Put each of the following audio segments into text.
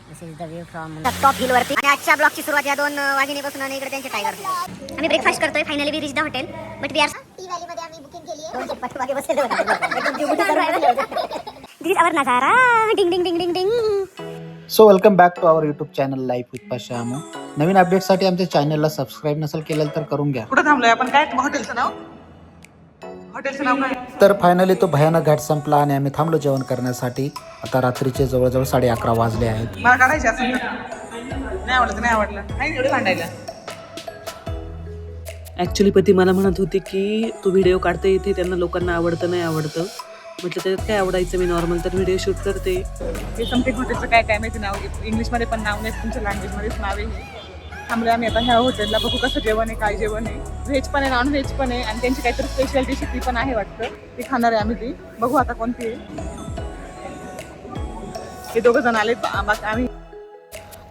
This is the view from top hill वरती. आणि आजच्या ब्लॉगची सुरुवात या दोन वाघिणीपासून आणि इकडे त्यांचे टायगर. आम्ही ब्रेकफास्ट करतोय. Finally we reach the hotel but we are Tea Valley मध्ये आम्ही बुकिंग केली आहे. दोन पाठी मागे बसलेले होते. दिस इज आवर नजारा. डिंग डिंग डिंग डिंग ding. So welcome back to our YouTube channel life with पाशामू. नवीन अपडेटसाठी आमच्या चॅनलला सबस्क्राईब नसेल केलं तर करून घ्या. कुठं थांबलोय आपण? काय हॉटेलचं नाव? हॉटेलचं नाव काय? तर फायनली तो भयानक घाट संपला आणि आम्ही थांबलो जेवण करण्यासाठी. आता रात्रीचे जवळजवळ 11:30 वाजले आहेत. मला काढायचे असं नाही आवडलं, नाही आवडलं, नाही एवढं भांडायला. ॲक्च्युली पती मला म्हणत होती की तू व्हिडिओ काढते इथे, त्यांना लोकांना आवडतं नाही आवडतं. म्हटलं त्याच्यात काय आवडायचं, मी नॉर्मल तर व्हिडिओ शूट करते. हे समथिंग हॉटेलचं काय काय माहिती नाव, इंग्लिशमध्ये पण नाव नाही, तुमच्या लँग्वेजमध्येच नाव आहे. थांबले आम्ही आता ह्या हॉटेलला, बघू कसं जेवण आहे, काय जेवण आहे. व्हेज पण आहे, नॉन व्हेज पण आहे आणि त्यांची काहीतरी स्पेशल डिश ती पण आहे वाटतं, ती खाणार आहे आम्ही. ती बघू आता कोणती आहे. हे दोघं जण आले आम्ही.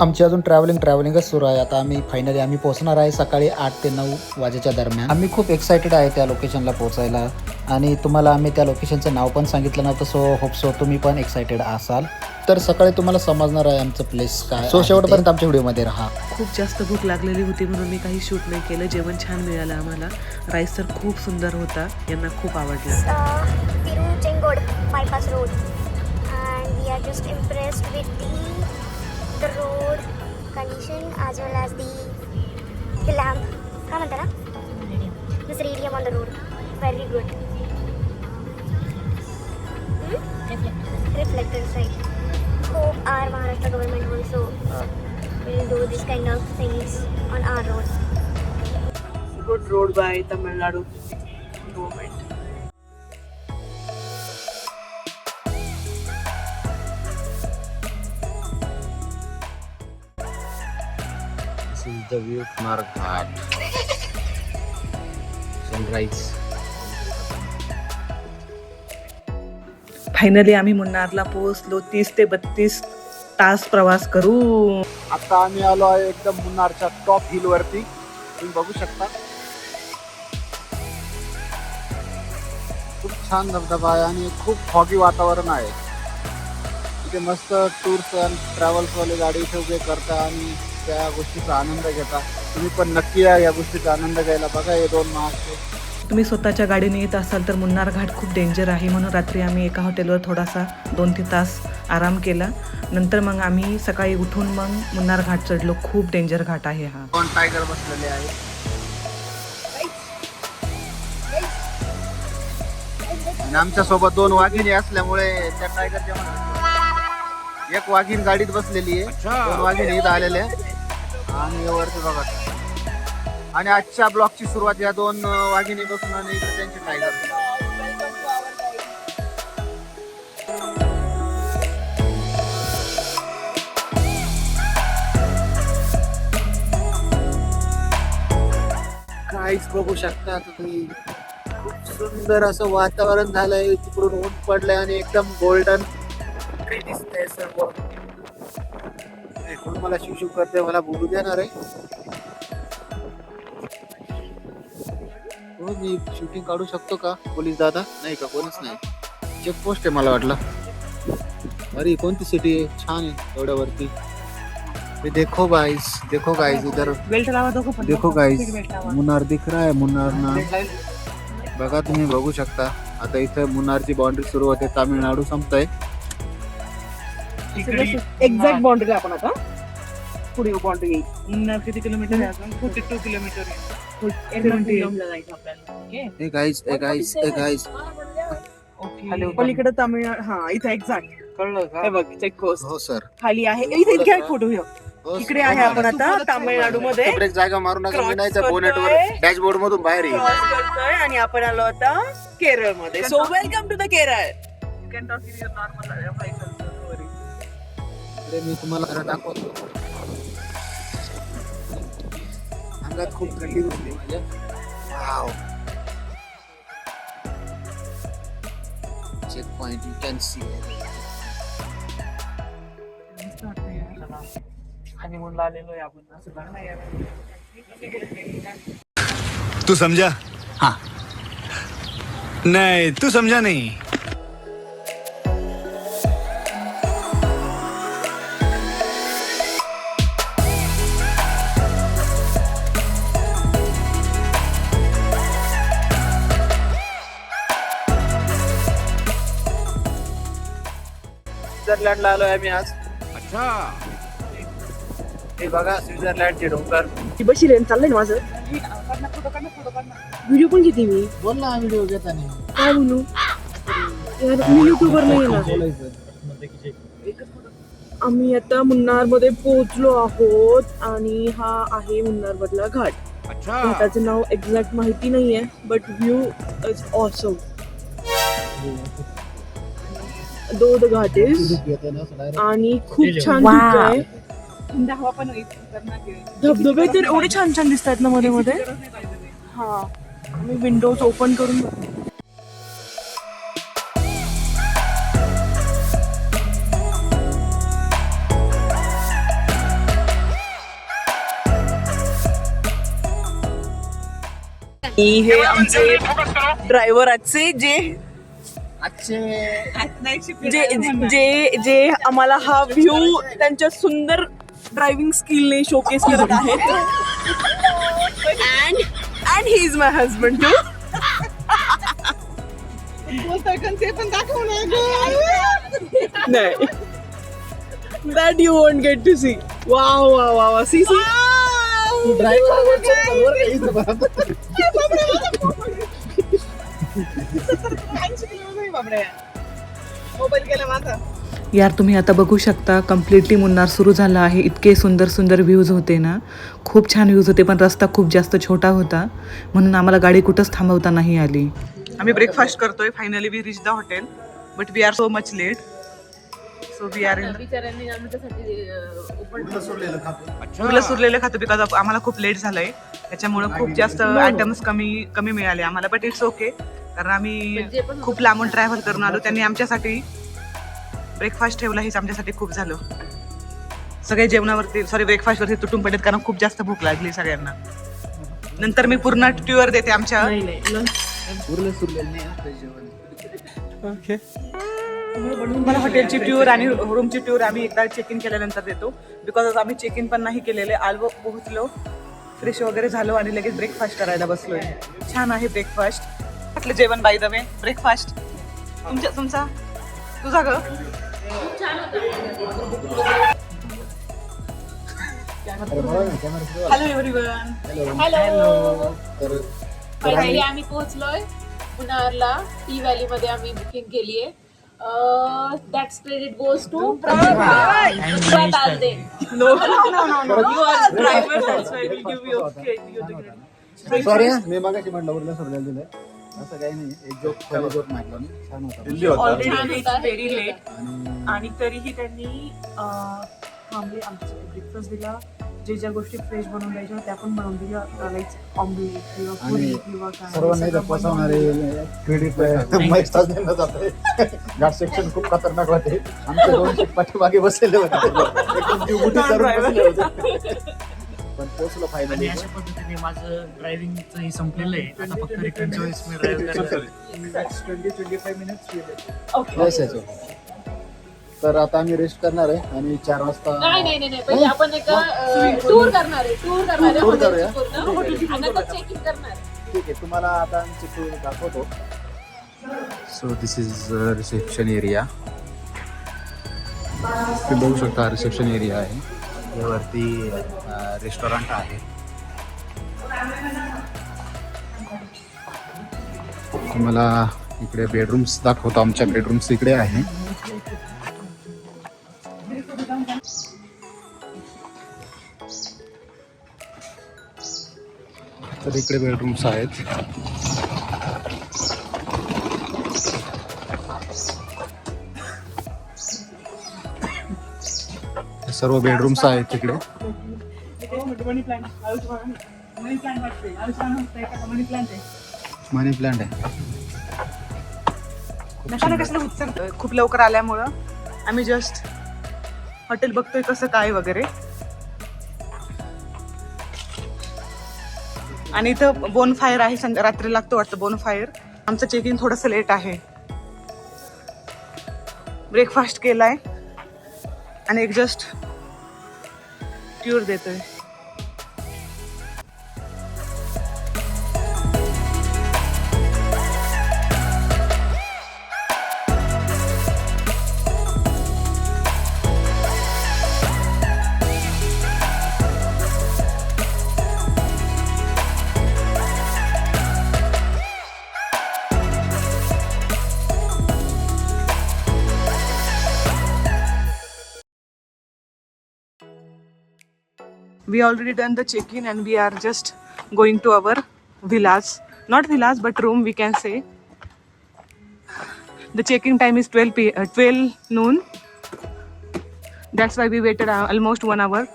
आमची अजून ट्रॅव्हलिंगच सुरू आहे. आता आम्ही पोहोचणार आहे सकाळी 8 ते 9 वाजेच्या दरम्यान. आम्ही खूप एक्सायटेड आहे त्या लोकेशनला पोहोचायला आणि तुम्हाला आम्ही त्या लोकेशनचं नाव पण सांगितलं नव्हतं. सो होप सो तुम्ही पण एक्सायटेड असाल. तर सकाळी तुम्हाला समजणार आहे आमचं प्लेस काय. सो शेवटपर्यंत आमच्या व्हिडिओमध्ये राहा. खूप जास्त भूक लागलेली होती म्हणून मी काही शूट नाही केलं. जेवण छान मिळालं आम्हाला. राईस तर खूप सुंदर होता, यांना खूप आवडला. तिरुचेंगोड bypass road and we are just impressed with the road condition as well as the lamp. काय म्हणता ना, this radium on the road, very good. Reflectors, right? Hope our Maharashtra government also will do this kind of things on our roads. Good road by Tamil Nadu government. This is the view from our ghat. Sunrise. Finally आम्ही मुन्नारला पोहोचलो. 30 ते 32 तास प्रवास करू. आता आम्ही आलो आहे एकदम मुन्नारच्या टॉप हिल वरती. तुम्ही बघू शकता खूप छान धबधबा आहे आणि खूप फॉगी वातावरण आहे. इथे मस्त टूर्स अँड ट्रॅव्हल्स वाले गाडी इथे उभे करता आणि त्या गोष्टीचा आनंद घेता. तुम्ही पण नक्की या गोष्टीचा आनंद घ्यायला. बघा हे 2 महाराष्ट्र. तुम्ही स्वतःच्या गाडीने येत असाल तर मुन्नार घाट खूप डेंजर आहे, म्हणून रात्री आम्ही एका हॉटेलवर थोडासा 2-3 तास आराम केला. नंतर मग आम्ही सकाळी उठून मग मुन्नार घाट चढलो. खूप डेंजर घाट आहे हा. 2 टायगर बसलेले आहे. आणि आमच्या सोबत 2 वाघिणी असल्यामुळे त्या टायगरच्या मध्ये एक वाघीण गाडीत बसलेली आहे, 2 वाघिणी इथं आलेले आणि वरती बघा. आणि आजच्या ब्लॉगची सुरुवात या 2 वाघिणी बसून आणि इकडे त्यांचे टायगर. काहीच बघू शकता तुम्ही. खूप सुंदर असं वातावरण झालंय. तिकडून ऊन पडलंय आणि एकदम गोल्डन दिसतंय सर्व. कोण मला शिव करते, मला बोलू देणार आहे. मी शूटिंग काढू शकतो का पोलीस दादा? नाही का, कोणच नाही. चेकपोस्ट आहे मला वाटलं. अरे कोणती सिटी आहे, छान आहे एवढ्यावरती. देखो गाइस इधर देखो गाइस, मुन्नार दिख रहा है. मुन्नार ना बघा, तुम्ही बघू शकता. आता इथं मुन्नारची बाउंड्री सुरू होते, तामिळनाडू संपतंय. एक्झॅक्ट बाउंड्री आपण आता पुढे बाउंड्री येईल. मुन्नार किती किलोमीटर आहे? अजून 42 किलोमीटर आहे. ए गाइस पलीकडे तामिळनाडू. हा इथे एक्झॅक्ट कळलं का? हे बघ चेक पोस्ट. हो सर, खाली आहे. इथे घ्या फोटो घेऊ. इकडे आहे आपण आता तामिळनाडू मध्ये. ब्रेक जागा मारू नका. मी नाही त्या बोनेटवर डॅशबोर्ड मधून बाहेर येईल. क्रॉस करतोय आणि आपण आलो आता केरळ मध्ये. So welcome to the Kerala. मी तुम्हाला खरं दाखवतो. अंगात खूप थंडी बसली माझ्या. Wow, checkpoint you can see. हनीमूनला आलेलो आहे आपण. असं तू समझा? हाँ. नहीं, तू समझा नहीं. स्वित्झर्लंडला आलोय आम्ही आज. हे बघा स्वित्झर्लंडचे डोंगर. ती बशी रेन चाललंय ना माझं. व्हिडिओ पण घेते मी. बोल ना व्हिडिओ घेताना. काय बोलू यार, मी युट्यूबर नाही ना. आम्ही आता मुन्नार मध्ये पोहोचलो आहोत आणि हा आहे मुन्नार मधला घाट. घाटाचं नाव एक्झॅक्ट माहिती नाहीये, but view is awesome. Though the ghat is आणि खूप छान व्ह्यू आहे. धबधबे तर एवढे छान छान दिसतात ना मध्ये मध्ये. हा, मी विंडोज ओपन करून बघते. हे आमचे ड्रायव्हर आजचे जे जे आम्हाला हा व्ह्यू त्यांच्या सुंदर ड्रायव्हिंग स्किलने शोकेस करत आहेत. And he is my husband too. नाही, that you won't get to see. Wow wow wow, see see. यार तुम्ही आता बघू शकता कम्प्लिटली मुन्नार सुरू झालं आहे. इतके सुंदर सुंदर व्ह्यूज होते ना, खूप छान व्ह्यूज होते, पण रस्ता खूप जास्त छोटा होता म्हणून आम्हाला गाडी कुठंच थांबवता नाही आली. आम्ही ब्रेकफास्ट करतोय. Finally we reach the hotel, but we are so much late. So we are सुरलेलं खातो बिकॉज आम्हाला खूप लेट झालंय, त्याच्यामुळे खूप जास्त आयटम्स कमी मिळाले आम्हाला. बट इट्स ओके, कारण आम्ही खूप लांबून ट्रॅव्हल करून आलो. त्यांनी आमच्यासाठी ब्रेकफास्ट ठेवला, हेच आमच्यासाठी खूप झालं. सगळे जेवणावरती ब्रेकफास्टवरती तुटून पडलेत, कारण खूप जास्त भूक लागली सगळ्यांना. नंतर मी पूर्ण टूर देते आमच्या. मला हॉटेलची टूर आणि रूमची टूर आम्ही एकदा चेक इन केल्यानंतर देतो, बिकॉज आम्ही चेक इन पण नाही केलेले. आलो, पोहोचलो, फ्रेश वगैरे झालो आणि लगेच ब्रेकफास्ट करायला बसलोय. छान आहे ब्रेकफास्ट. म्हटलं जेवण बाय द वे. ब्रेकफास्ट तुमचा तुझा ग हॅलो एव्हरीवन. हॅलो. फायनली आम्ही पोहोचलोय मुन्नारला. टी व्हॅली मध्ये आम्ही बुकिंग केली आहे. That's credit goes to sorry, मी मागाशी म्हटलं उरलं सोडलेलं दिलंय. असं काही नाही, एक जोक मारला मी. छान होता. ऑलरेडी इट्स व्हेरी लेट आणि तरीही त्यांनी थांबले आमच्यासाठी ब्रेकफास्ट दिला. ज्या गोष्टी फ्रेश बनवून द्यायच्या त्या पण बनवून दिल्या, लाईक ऑमलेट किंवा पुरी किंवा सर्वांना इथं फसवणारे क्रेडिट देण्यात जाते. घाट सेक्शन खूप खतरनाक होते. आमचे 2 सीट पाठीमागे बसलेले होते, एकदम ड्युटी करून बसले होते. पण पोहोचलो फायनली. अशा पद्धतीने माझं ड्रायव्हिंगचं हे संपलेलं आहे. आता फक्त रिटर्नच्या वेळेस मी ड्राईव्ह करणार. 20-25 मिनिट्स. तर आता आम्ही रेस्ट करणार आहे आणि 4 वाजता नाही पहिले आपण एक टूर करणार आहे. टूर करूया. आणि नंतर चेक इन करणार आहे. ठीक आहे, तुम्हाला आता आमची टूर दाखवतो. So this is reception area. तुम्ही बघू शकता रिसेप्शन एरिया आहे. यावरती रेस्टॉरंट आहे. तुम्हाला इकडे बेडरूम्स दाखवतो. आमच्या बेडरूम्स इकडे आहे. तर इकडे बेडरूम्स आहेत. सर्व बेडरूम्स आहेत तिकडे. मनी प्लांट आहे. खूप लवकर आल्यामुळं आम्ही जस्ट हॉटेल बघतोय कसं काय वगैरे. आणि इथं बोन फायर आहे. रात्री लागतो वाटतं बोन फायर. आमचं चेक इन थोडंसं लेट आहे. ब्रेकफास्ट केलाय आणि एक जस्ट टूर देतोय. We already done the check-in and we are just going to our villas. Not villas, but room we can say. The check-in time is 12 noon. That's why we waited almost 1 hour.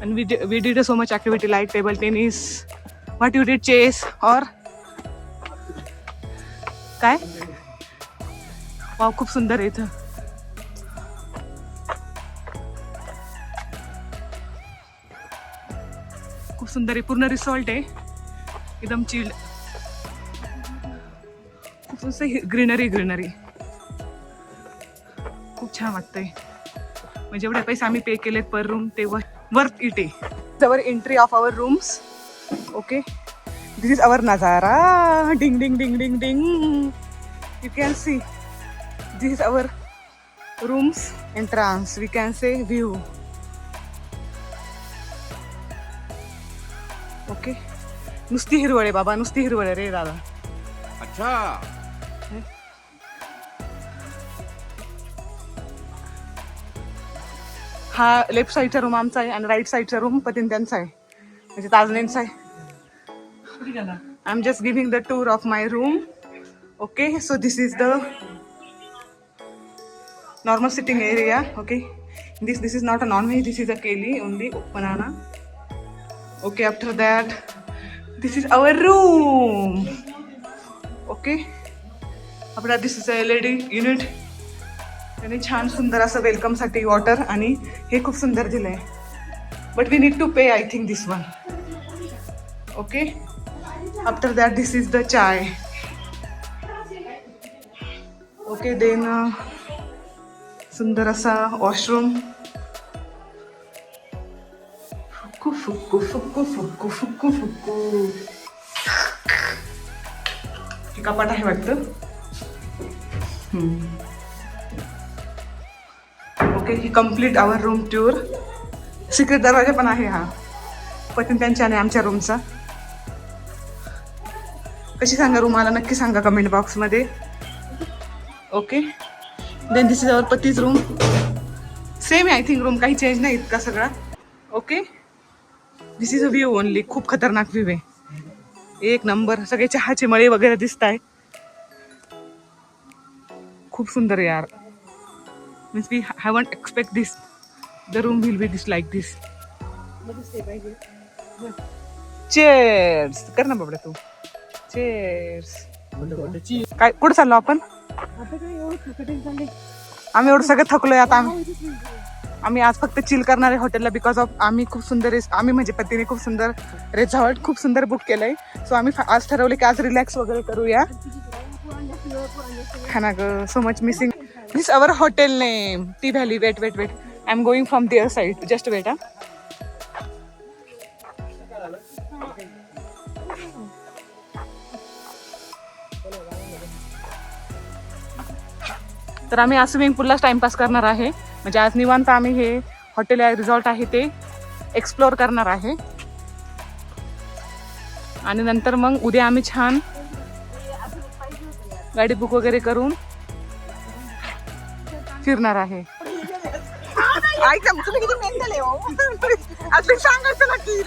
And we did so much activity like table tennis. What you did, chess or काय? Wow, खूप सुंदर आहे इथं. खूप सुंदर आहे, पूर्ण resort आहे, एकदम चिल्ड. खूप मस्त ग्रीनरी खूप छान वाटतंय. म्हणजे एवढे पैसे आम्ही पे केलेत पर रूम ते वर्थ इट आहे. Our entry of our rooms. Okay, this is our नजारा. डिंग डिंग डिंग डिंग डिंग. You can see this is our rooms entrance. We can say view. Okay, नुसती हिरवळ आहे बाबा, नुसती हिरवळ आहे रे दादा. अच्छा. हा लेफ्ट साईडचा रूम आमचा आहे आणि राईट साईडचा रूम पतीन त्यांचा आहे, म्हणजे ताजनेंचा आहे. I am just giving the tour of my room. Okay, so this is the normal sitting area. Okay, this is not a non-veg, this is a keli only, banana. Okay, after that this is our room. Okay, after that this is a LED unit. त्याने छान सुंदर असं welcome साठी water आणि हे खूप सुंदर दिलंय, but we need to pay I think this one. Okay, after that this is the chai. Okay, then सुंदर असा वॉशरूम. फुक्कू फुक्कू फुक्कू फुक्कू फुक्कू फुक्कू. हे कपाट आहे वाटतं. ओके, ही कम्प्लीट आवर रूम टूर. सिक्रेट दरवाजा पण आहे हा पतीन त्यांच्या आणि आमच्या रूमचा. कशी सांगा रूम, मला नक्की सांगा कमेंट बॉक्समध्ये. Okay, then this is our पतीज रूम. सेम आहे आय थिंक रूम, काही चेंज नाही इतका सगळा. Okay, this is a view only. खूप खतरनाक व्ह्यू आहे, एक नंबर. सगळे चहाचे मळे वगैरे दिसत आहे. खूप सुंदर यार. Means we haven't expect this the room will be this like this. Chairs कर ना बाबड्या तू. चेअर्स. काय कुठं चाललो आपण? आम्ही एवढं सगळं थकलोय आता. आम्ही आज फक्त चिल करणार आहे हॉटेलला, बिकॉज ऑफ आम्ही खूप सुंदर आम्ही म्हणजे पतीने खूप सुंदर रिसॉर्ट खूप सुंदर बुक केलंय. सो आम्ही आज ठरवले की आज रिलॅक्स वगैरे करूया. हा ना ग, so much missing. This our hotel name Tea Valley. Wait wait wait, I am going from there side. Just wait. तर आम्ही आज स्विमिंग पूललाच टाइमपास करणार आहे. म्हणजे आज निवांत आम्ही हे हॉटेल रिसॉर्ट आहे ते एक्सप्लोअर करणार आहे. आणि नंतर मग उद्या आम्ही छान गाडी बुक वगैरे करून फिरणार आहे. तुम्ही किती मेंटल आहे हो. आज सांगायचं ना की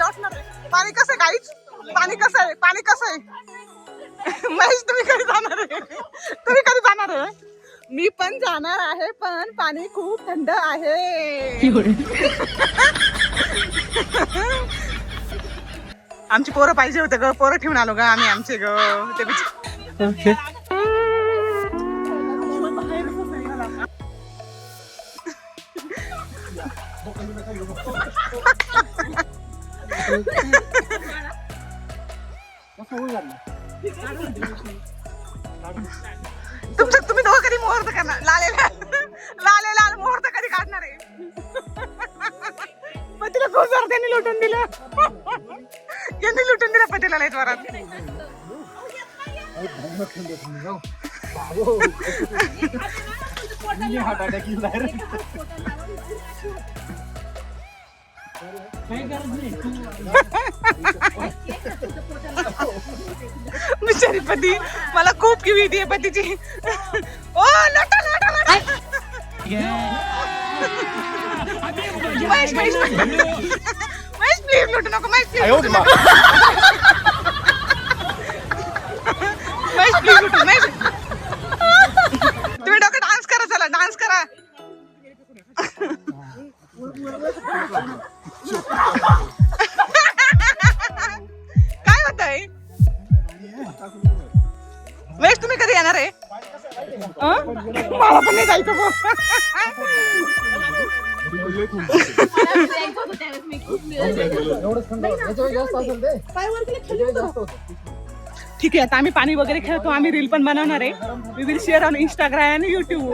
पाणी कसं आहे गाईच, पाणी कसं आहे, पाणी कसं आहे. महेश तुम्ही कधी जाणार आहे? तुम्ही कधी जाणार आहे? मी पण जाणार आहे, पण पाणी खूप थंड आहे. आमची पोरं पाहिजे होतं ग, पोरं ठेवून आलो ग आम्ही आमचे ग. ते तुम्ही दोघं कधी मुहूर्त करणार? लाल मुहूर्त कधी काढणार आहे? पतीला खूप जोर त्यांनी लुटून दिलं. यांनी लुटून दिलं पतीला लय जोरात. बिचारी पती, मला खूप की भीती आहे पतीची. ओ लोटा लोटा लोटा. महेश महेश महेश प्लीज लुटू नको महेश प्लीज महेश प्लीज लुटू महेश तुम्ही डोकं डान्स करा चला डान्स करा काय होतंय महेश तुम्ही कधी येणार आहे मला पण नाही जायचं ठीक आहे आता आम्ही पाणी वगैरे खेळतो आम्ही रील पण बनवणार आहे we will share on Instagram आणि युट्यूब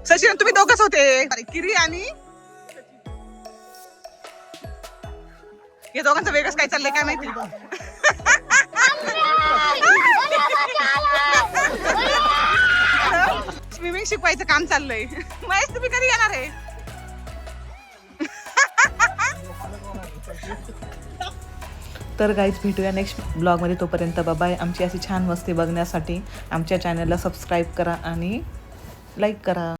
सचिन तुम्ही दोघंच होते किरी आणि या दोघांचं वेगळंच काय चाललंय काय माहिती स्विमिंग शिकवायचं काम चाललंय महेश तुम्ही कधी येणार आहे तर गाईज भेटूया नेक्स्ट ब्लॉगमध्ये तोपर्यंत बाय आमची अशी छान मस्ती बघण्यासाठी आमच्या चॅनलला सबस्क्राईब करा आणि लाईक करा